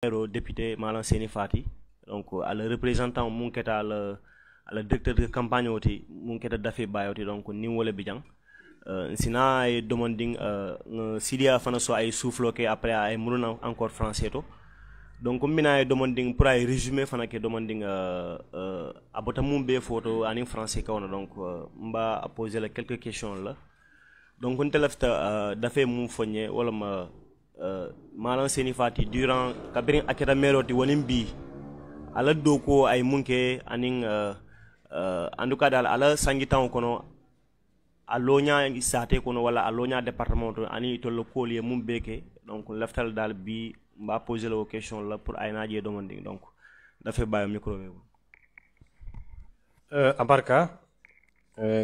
député Malang Seni Fati donc ala représentant mun keta ala directeur de campagne oti mun keta dafe bayoti donc ni wala bijang sina ay demanding sidia fana so ay soufflo ke après ay muruna encore français to donc mina ay demanding pour ay résumé fana ke demanding abota mum be photo en français ka donc mba poser la quelques questions là donc on telefta dafe mum fogné wala ma Malang Seni Fati durant kabirin akeda meroti wonim bi ala doko ay munke aning anduka dal ala sangitan kono alonya sate kono wala alonya département ani to le collier mum beke donc leftal dal bi mba poser la question là pour ay naje demanding donc da fe bayo micro abarka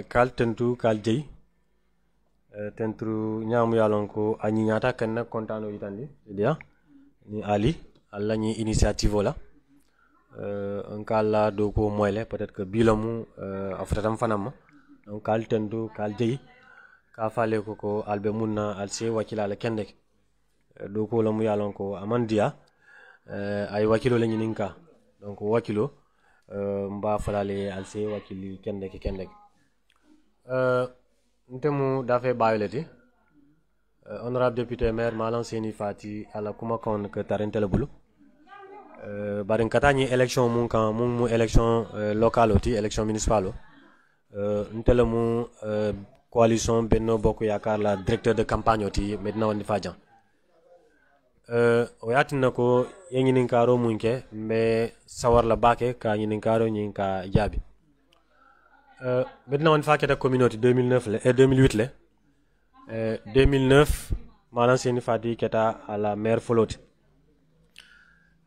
kal tentu kal jey tentru ñaamu yalon ko añi ñata kenna kontano yitandi dia ni ali alla ni initiative la en kala do ko moyle peut-être que bilamu afatatam fanam donc kal tentu kal jey ka fale ko albe munna alse wakila la kende do ko lamu yalon ko amandia ay wakilo la ñininka donc wakilo mba falale alse wakili kende ntemu dafe bayoleti honorable député maire Malang Seni Fati ala kuma kon ke tarentele bulu barin katani élection mun kan mu élection locale oti élection municipale ntele mu coalition Benno Bokk Yaakaar la directeur de campagne oti Medina Wandi Fadian o yatina ko yenginin karo munke me sawar la bake ka yenginin karo nyin ka jabi Medina Wandi Fadian communauté 2009 le 2008 le 2009 Malang Seni Fati keta à la maire foloti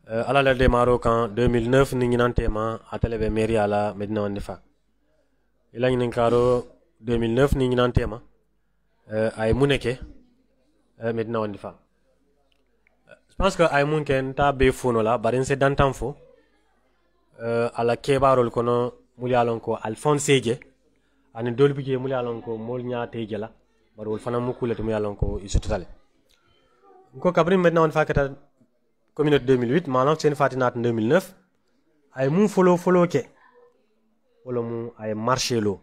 ala la démarro quand 2009 ni ñinantema atelebe mairie ala Medina Wandi Fa ila ñinin karo 2009 ni ñinantema ay muneke Medina Wandi Fa je pense que ay munken ta be fono la barin se dantan fo ala kebarol kono mulyalon ko Alphonse je ani dolbi je mulyalon ko mol nyaate je la barol fana mu kulati mulyalon ko isutale ko kabri Medina Wandi Fa kata communauté 2008 Malang Seni Fati nat 2009 ay mu follow ke wala mu ay marché lo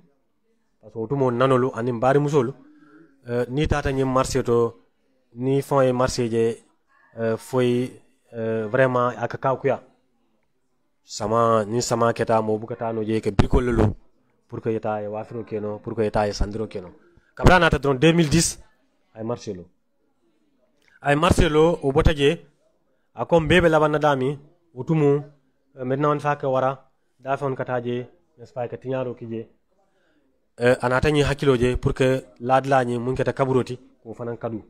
parce que tumo nanolu ani mbari musolu ni tata ñi marché to ni fon e marché je foy vraiment aka kawkuya sama keta mo bukata no je ke bricole lo pour que yeta e wafiro keno pour que yeta e sandiro keno kabra nata don 2010 ay marché lo o botaje akom bebe labanna dami utumu Medina Wandi Fa ka wara dafon kataje n'est-ce pas que tiñaro kije anata ñi hakkiloje pour que ladla ñi mun keta kaburoti ko fanan kadu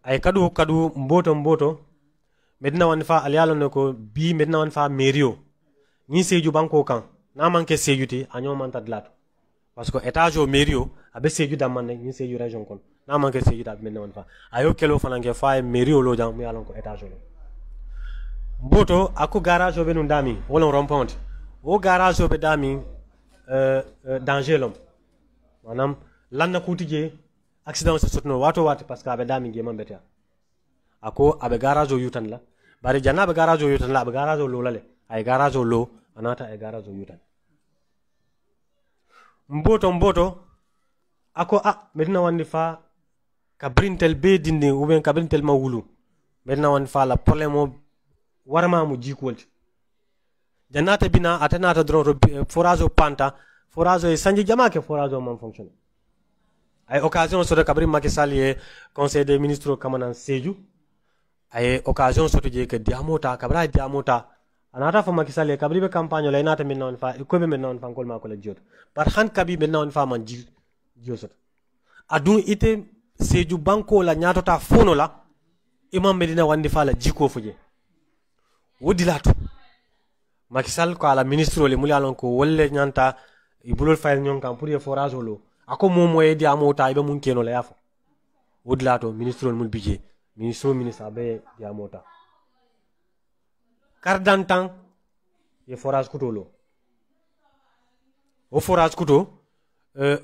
ay kadu mboto Medina Wandi Fa alyalo ne ko bi Medina Wandi Fa mairio ni seju banko kan na manke sejuti anyo manta dlato parce que étage au mairio abe seju damane ni seju région kon na manke seju da Medina Wandi Fa ayo kelo fanange fa mairio lo jam mi alon ko étage lo mboto ako garage o be no dami wala rond-point o garage o be dami danger lom manam lanna kutije accident se sotno wato parce que abe dami ge mambeta ako abe garage o yutan la bari janna abe garage o yutan la abe garage o lo lale ay garage o lo anata ay garage o yutan mboto ako Medina Wandi Fa kabrintel be dindi ou bien kabrintel ma wulu Medina Wandi Fa la problème o warma mu jikolti jannata bina atanata dron forage o panta forage e sanji jama ke forage o man fonctionne ay occasion so de kabri Macky Sall ye conseil des ministres kamanan seju ay occasion so je ke diamota kabra diamota anata fa Macky Sall ye kabri be campagne la nata Medina Wandi Fa ko be Medina Wandi Fa kol ma ko la jot par han kabi Medina Wandi Fa man ji josot adu ite seju banko la nyatota fono la imam Medina Wandi Fa la jiko fuje wodilato Macky Sall ko ala ministre le mulyalon ko wolle nyanta ibulol fayel nyon kan pour ye forage lo ako momo e di amota ibe mun keno la yafo wodilato ministre mul bije ministre abe di amota kardantan ye forage kuto lo o forage kuto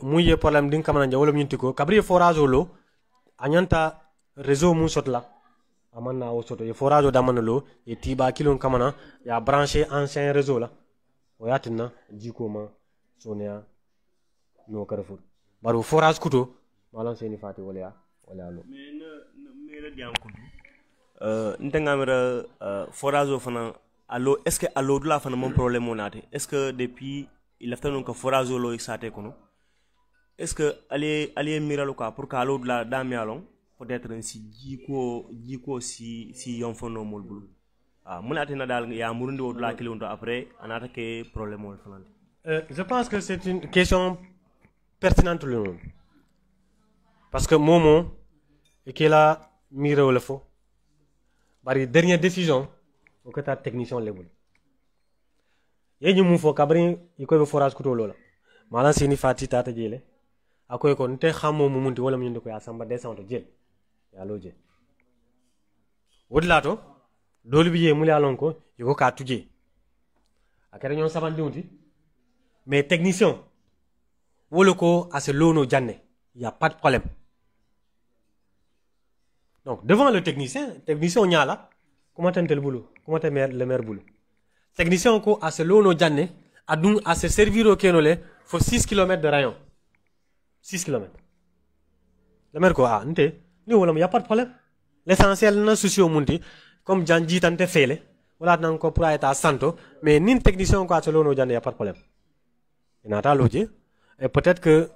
mu ye problème din kamana jawolo nyinti ko kabri forage lo anyanta réseau mun sotla amanna o soto e forage o damana lo e tiba kilon kamana ya branché ancien réseau la o yatinna jiko ma sonia no carrefour baro forage kuto malan seni fati wala lo mais le diam kudu ntengamira forage o fana allo est ce que allo dula fana mon problème onate est ce que depuis il lafta non que forage o lo isate kono est ce que allez miralo quoi pour que allo dula damialon peut-être si jiko si yon fono mol bulu munati na dal ya murundi o dula kilondo après anata ke problème o fana je pense que c'est une question pertinente le nom parce que momo et qu'il a miré le faux bari dernière décision o kata technicien level yeñu mu fo kabri iko be forage kuto lola mala sini fati tata jele akoy ko nte xammo mu munti wala mu ñindi ko ya samba descente jel ya loje wodla to doli bi ye mu la lon ko yiko ka tuje akere ñon sabandi unti mais technicien wolo ko à ce lono janne il y a pas de problème. Donc devant le technicien nyala comment tente le boulot comment te le maire boulot technicien ko à ce lono janne adun à se servir au kenole faut 6 km de rayon 6 km le maire ko nte ni wala il y a pas de problème l'essentiel na souci au mundi comme janji tante fele wala nan ko pour être santo mais nin technicien ko à ce lono janne il y a pas de problème inata loje et peut-être que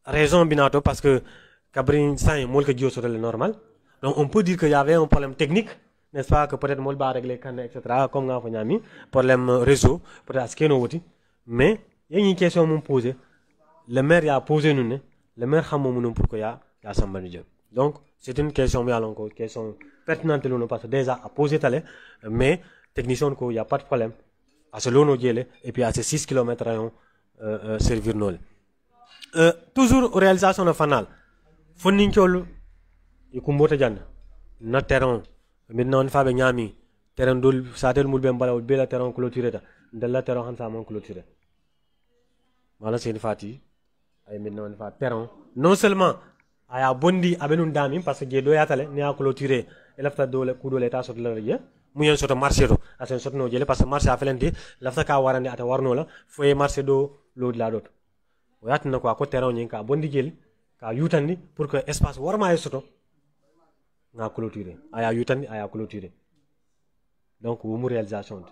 raison binato parce que Cabrin Saint mol que Dieu soit le normal donc on peut dire qu'il y avait un problème technique n'est-ce pas que peut-être mol ba régler kan etc comme nga fa ñami problème réseau peut-être skeno woti mais il y a une question mon poser le maire a posé nous le maire xam mo pour que ya sambani Dieu donc c'est une question bien encore question pertinente nous parce que déjà a posé talé mais technicien ko il y a pas de problème à ce lono djele et puis à ces 6 km rayon servir nol toujours réalisation de fanal fonnin ciol e kumbota janna na terrain maintenant on fa be nyami terrain dol satel mul be mbalaw be la terrain clôturé ta ndalla terrain han sa mon clôturé mala sen fati ay maintenant on fa terrain non seulement aya bondi abenun dami parce que do yatale ni a clôturé e lafta dole ku dole ta sot la ye mu yen soto marché do asen sot no jele parce que marché a felenti lafta ka warande ata warno la foye marché do lo la dot o yatna ko ko terrain nyin ka bondi jeli ka yutandi pour que espace warma e soto nga clôturer aya yutandi aya clôturer donc wo mu réalisation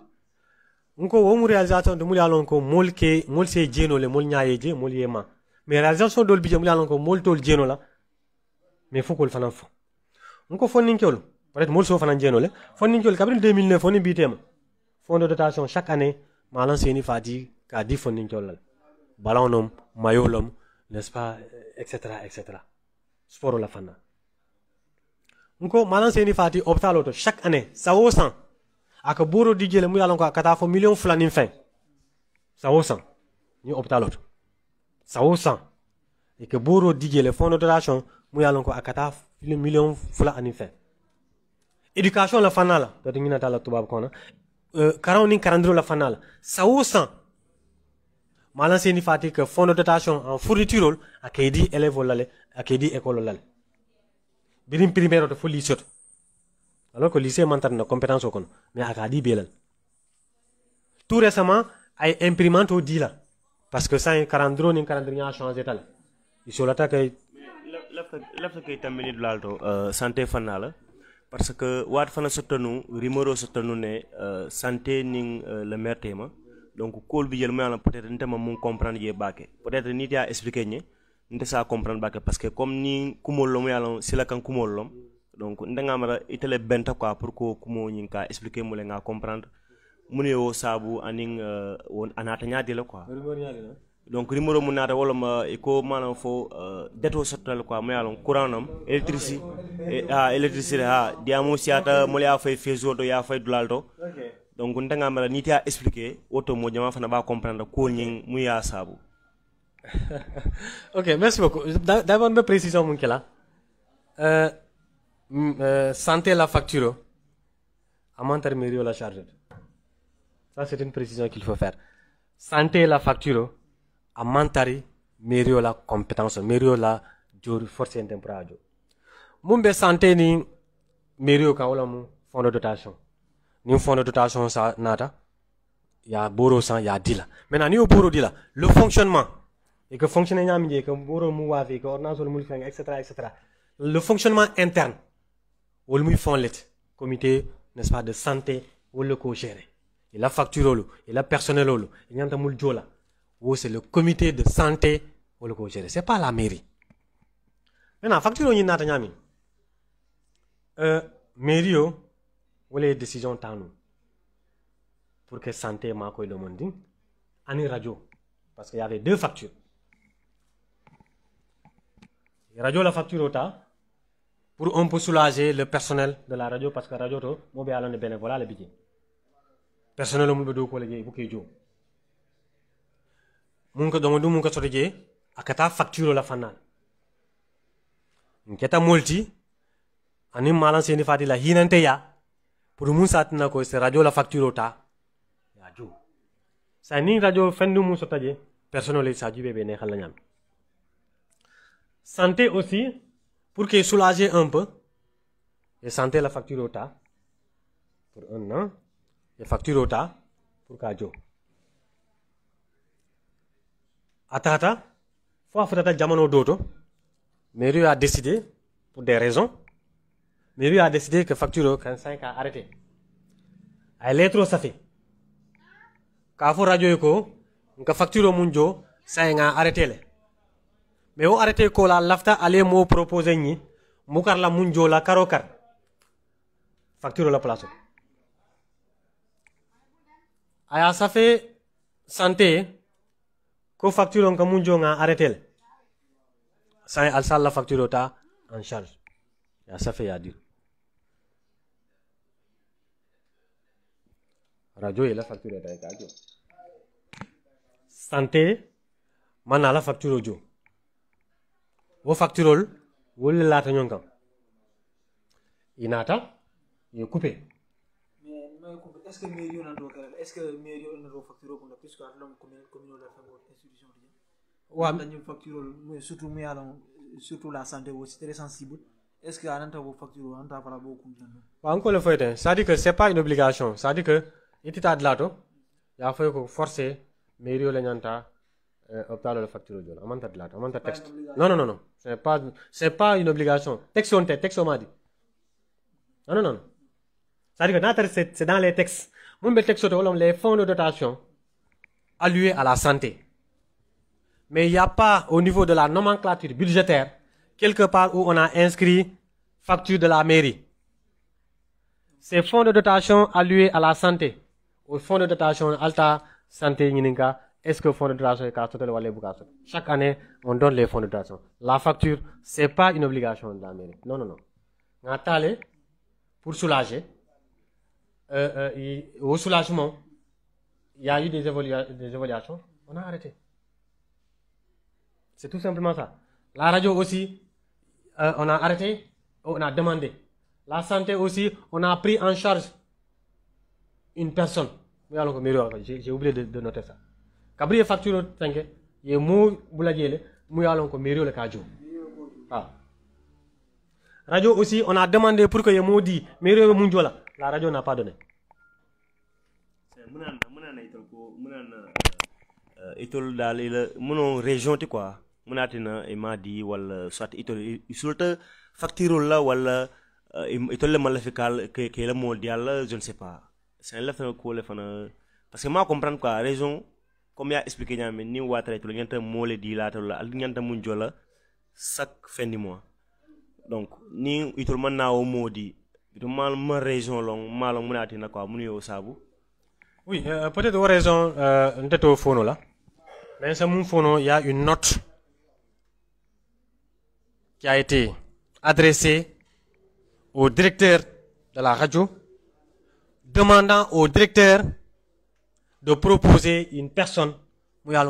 wo mu réalisation de mu yalon ko mol se jeno le mol nyaaye je mol yema mais réalisation dol bi je mu yalon ko mol tol jeno la mais fokol fanan fo nko fonnin kewlo peut-être mol so fanan jeno le fonnin kewlo kabril 2009 fonni bitema fond de dotation chaque année malan seni fadi ka di fonnin kewlo ballon maillot n'est-ce pas etc sport la fana nko malan seni fati hôpital auto chaque année ça au 100 aka boro digele mu yalon ko kata fo million fulani fin ça au 100 ni hôpital auto ça au 100 et que boro digele fond de dotation mu yalon ko akata million fulani fin éducation la fana la to ngina tala tubab ko na 40 la fana la ça au 100 malan seni fati que fond de dotation en fourniture akedi élève lale akedi école lale birim primaire to fo lycée alors que lycée mantar na compétence ko mais akadi belal tout récemment ay imprimante au dit là parce que ça 40 drone ni 40 a changé tal il sur l'attaque lafta kay tambini dulalto santé fanala parce que wat fana sotanu rimoro sotanu ne santé ning le maire tema donc kol bi jël mo peut-être ntema mon comprendre ye baké peut-être nit ya expliquer ñe nte sa comprendre baké parce que comme ni kumol lo mo yalla sila kan kumol lom donc ndanga mara itele benta quoi pour ko kumo ñi ka expliquer mo le nga comprendre mu ne wo sabu aning won anata ñaade la quoi donc numéro mu nata wala ma ko manam fo deto sotal quoi mo yalla courant nam électricité diamo siata mo ya fay fezo do ya fay dulalto donc ndanga mara nit ya expliquer auto mo jama fana ba comprendre ko ñi mu ya sabu. Ok, merci beaucoup. D'abord, une précision, mon là. Santé la facture. Amantar Mério la charge. Ça, c'est une précision qu'il faut faire. Santé la facture. Amantari Mério la compétence. Mério la force intemporale. Mumbe santé ni mairie ka wala mu fonds de dotation. Ni fonds de dotation ça nata, il y a boro 100, il y a 10 là. Maintenant, ni au boro 10 là, le fonctionnement, et que fonctionner que boro mouavé, que ordonnance ou le etc., etc. Le fonctionnement interne, ou le fond let, comité, n'est-ce pas, de santé, ou le co-géré. Et la facture, et la personnel, et y a un jola, ou c'est le comité de santé, ou le co-géré. C'est pas la mairie. Maintenant, facture, y nata nyami. Mairie, ou les décisions tanou. Pour que santé m'a koy demandé ani radio parce qu'il y avait 2 factures. Radio la facture ota pour un peu soulager le personnel de la radio parce que radio to mo be alone bénévolat le bidji. Personnel mo be do ko lejé bu kay jo. Mun ko domo mun ko sotoje akata facture la fanal. Nketa multi ani malan seni fati la hinante ya pour mun satna ko c'est radio la facture ota. Ça ni radio fendu mu sotaje personnel sa jube be neexal la ñam santé aussi pour que soulager un peu et santé la facture ota pour un an et facture ota pour ka jo atata fo afata jamono doto mairie a décidé pour des raisons mairie a décidé que facture 5 a arrêté ay lettre ça fait ka fo radio ko nka facture munjo say nga arrêté le mais o arrêté ko la lafta ale mo proposer ni mukar la munjo la karokar facture la place aya ça fait santé ko facture nka munjo nga arrêté le say al sal la facture ta en charge ya ça fait ya dire radio et la facture est avec radio. Santé, man la facture audio. Wo facturol, wo le lata nyonkan. Inata, il est coupé. Mais est-ce que mairie on a droit est-ce que mairie on a droit facture comme puisque l'homme communal de institution wa dañu facture surtout mais surtout la santé aussi très sensible. Est-ce que ananta wo facture anta fala beaucoup wa encore le fait ça dit que c'est pas une obligation, ça dit que itita de lato ya fay ko forcer mairie la ñanta optalo la facture jol amanta de lato amanta texte non c'est pas une obligation texte on m'a dit non ça dit que c'est dans les textes mon be texte les fonds de dotation alloués à la santé mais il y a pas au niveau de la nomenclature budgétaire quelque part où on a inscrit facture de la mairie. Ces fonds de dotation alloués à la santé au fonds de dotation alta santé ñininka est-ce que fonds de dotation est total wala bukaso chaque année on donne les fonds de dotation la facture c'est pas une obligation de la mairie non nga talé pour soulager au soulagement il y a eu des évaluations on a arrêté c'est tout simplement ça la radio aussi on a arrêté on a demandé la santé aussi on a pris en charge une personne. J'ai oublié de noter ça. Kabri facture 5 ye mo buladjele mu yalon ko mairie le kajo. Ah. Radio aussi on a demandé pour que ye mo di mairie mu njola. La radio n'a pas donné. Munana itol ko munana itol dal ila muno région ti quoi. Munatina e madi wala soit itol sulta facture la wala itol le malafikal que le mondial je ne sais pas. C'est un lefin ko le fana parce que moi comprendre quoi raison comme ya expliqué ñame ni watra to ñanta molé di la to la ñanta mun jola chaque fin du mois donc ni itol man na o modi itu mal ma raison long malong munati na quoi mun yo sabu oui peut-être aux raison nteto fono là mais ça mon fono il y a une note qui a été adressée au directeur de la radio demandant au directeur de proposer une personne. La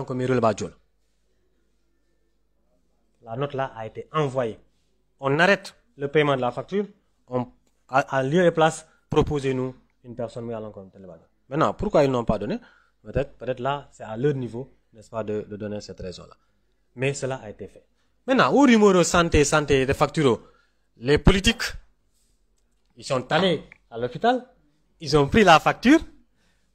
note là a été envoyée. On arrête le paiement de la facture. On, à lieu et place, proposez-nous une personne. Maintenant, pourquoi ils n'ont pas donné? Peut-être là, c'est à leur niveau, n'est-ce pas, de donner cette raison-là. Mais cela a été fait. Maintenant, au numéro santé de facture, les politiques Ils sont allés à l'hôpital, ils ont pris la facture,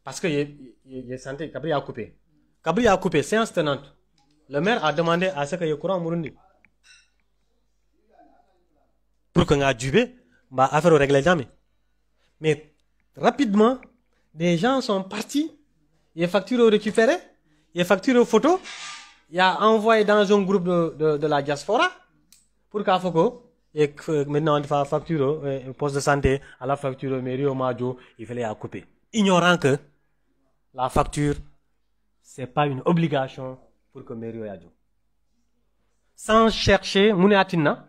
parce que il sentait Kabri a coupé. Kabri a coupé, séance tenante. Le maire a demandé à ce que le courant Murundi. Pour qu'on a dû affaire au règle jamais. Mais rapidement, des gens sont partis, les factures ont récupéré, les factures aux photos, il a envoyé dans un groupe de la diaspora pour qu'à Foko, et maintenant on fait facture au poste de santé, à la facture au mairie au Majo, il fallait la couper. Ignorant que la facture, c'est pas une obligation pour que mairie ait adjo. Sans chercher, mouné atina,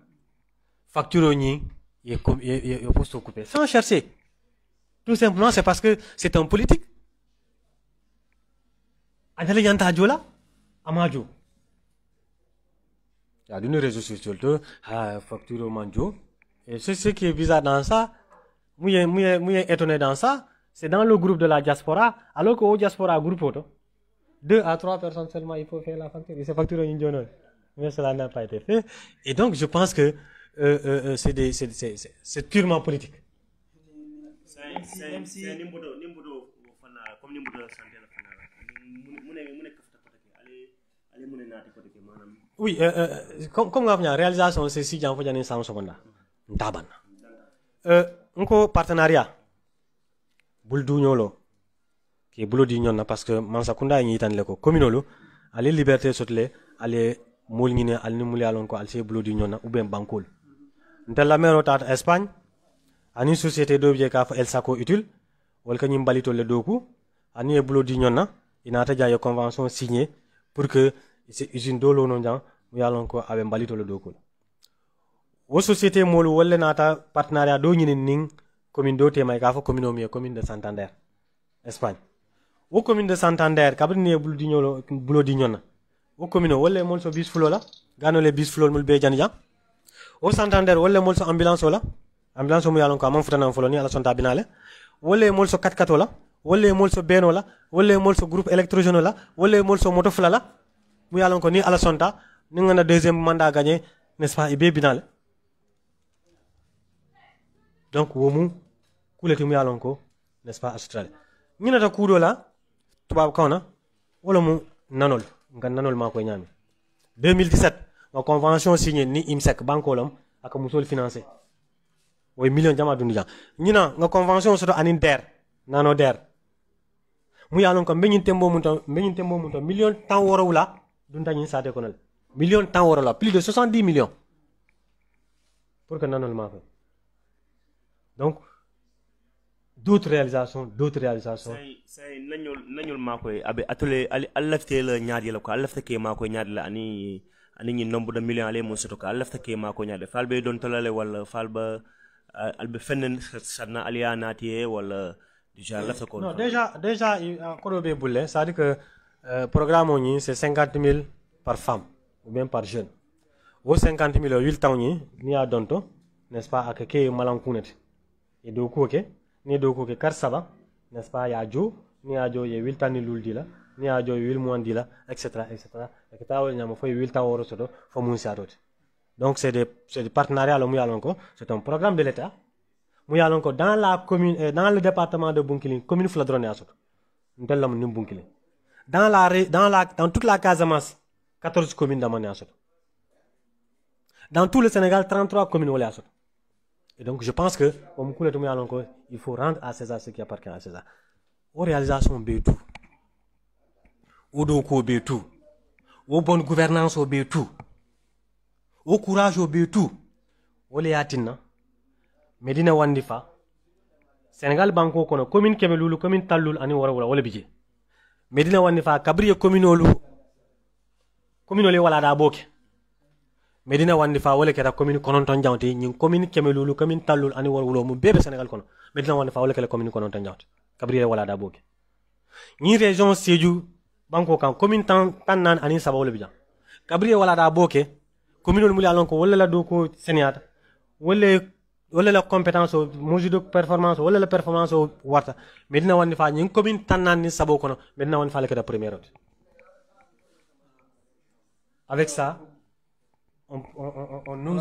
facture au ni, il est poste au coupé. Sans chercher. Tout simplement, c'est parce que c'est un politique. Adale yanta adjo là, amajo. Il y a une réseau social de facture au manjo. Et ce qui est bizarre dans ça, moi étonné dans ça, c'est dans le groupe de la diaspora, alors qu'au diaspora groupe auto, 2 à 3 personnes seulement, il faut faire la facture. Et ces factures en mais cela n'a pas été fait. Et donc, je pense que c'est purement politique. Oui, comme on a réalisation, c'est si j'en fais une sans seconde. N'taban. On partenariat. Boulou nyolo. Qui est boulot d'union parce que Mansakunda y est leko. Communolo. Allez liberté sotle. Allez mouline. Allez moulé alonko. Allez boulot d'union ou bien bankol. N'tel la mer au tat Espagne. Ani société d'objets qu'a fait El Saco utile. Ou el kanyim balito le doku. Ani boulot d'union. Il a déjà une convention signée pour que c'est usine dolo non jan mu yalon ko abe mbalito le dokol wo société molu wolle nata partenariat do ñini ning commune do temay ka fa commune de Santander Espagne wo commune de Santander kabri ne bulu di ñolo bulo di ñonna wo commune wolle mol so bis fulo la gano le bis fulo mul be jan ja wo Santander wolle mol so ambulance mu yalon ko amon futana fulo ni ala sonta binale wolle mol so 4x4 la wolle mol so beno la wolle mol so groupe électrogène la wolle mol so moto fla la mu yalon ko ni ala sonta ni ngana deuxième mandat gagné n'est-ce pas ibe binal donc womu kuleti mu yalon ko n'est-ce pas Australie ni nata kudo la tubab kawna wala mu nanol nga nanol ma ko ñami 2017 la convention signée ni IMSEC bankolom ak musol financé way million jama dundu jang ni na nga convention soto anin der nano der mu yalon ko beñin tembo mun to million tan woro wula dunta ñin sate konal million tan woro la plus de 70 millions pour que nanol ma fa donc d'autres réalisations say nañul ma koy abe atole alafte le ñaadi la ko alafte ke ma koy ñaadi la ani ñi nombre de millions ale mo soto ko alafte ke ma ko ñaadi falbe don tolale wala falba albe fenen sadna aliana tie wala déjà lafte ko non déjà ko be bulle ça dit que programme ni c'est 50 000 par femme ou bien par jeune. Au 50 000 8 ans ni a donto n'est-ce pas ak ke malankunet. Et do ko ke ni do ko ke kar saba n'est-ce pas ya jo ni a jo ye 8 ans ni luldi la ni a jo 8 mois di la etc. et tawol nyama fo 8 ans woro soto fo mun satot. Donc c'est des partenariats mu yalonko, c'est un programme de l'état. Mu yalonko dans la commune dans le département de Bunkiling commune Fladrone asoto. Ntel lam nim Bunkiling. Dans toute la Casamance, 14 communes d'Amani Asot. Dans tout le Sénégal, 33 communes Wale Asot. Et donc, je pense que, il faut rendre à César ce qui appartient à César. Aux réalisations B2, au doko B2, aux bonnes gouvernances au B2, au courage au B2, au Léatina, Medina Wandifa, Sénégal Banco Kono, commune Kemeloulou, commune Talloul, Ani Wara Wala Bidje. Medina Wandifa, Kabriye communole wala da boke. Medina Wandifa wala keta commune kononton jawti ñing commune Kemeloulou commune Talloul ani wala mu bébé Sénégal kono. Medina Wandifa wala keta commune kononton jawti. Kabriye wala da boke. Ñi région Sédhiou banko kan commune tan ani saba wala bijan. Kabriye wala da boke commune mu yalon ko wala la do ko Sénéata wala la compétence au mesure de performance wala la performance au warta Medina Wandifa ñing commune tan ni sabo kono Medina Wandifa la keta première route. Avec ça, on nous